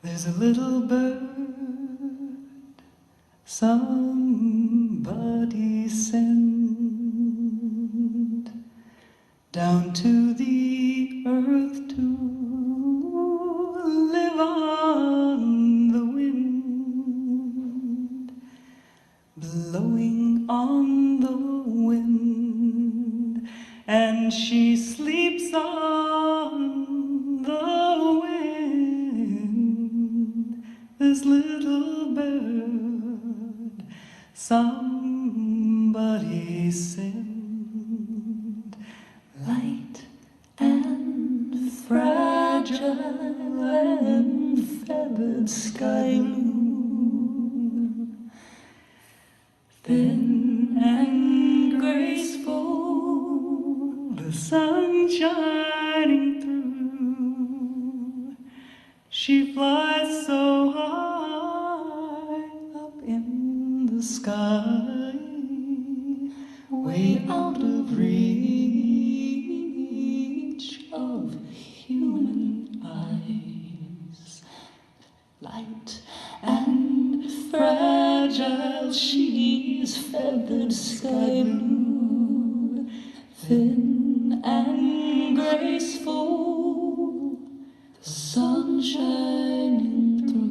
There's a little bird somebody sent down to the earth to live on the wind, blowing on the wind, and she sleeps on the wind. This little bird somebody sent, light and fragile and feathered sky blue, thin and graceful, the sun shining through. She flies so high up in the sky, way out of reach of human eyes. Light and fragile, she's feathered sky blue, thin and graceful, the sun shining through.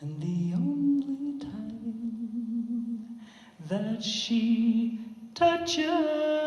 And the only time that she touches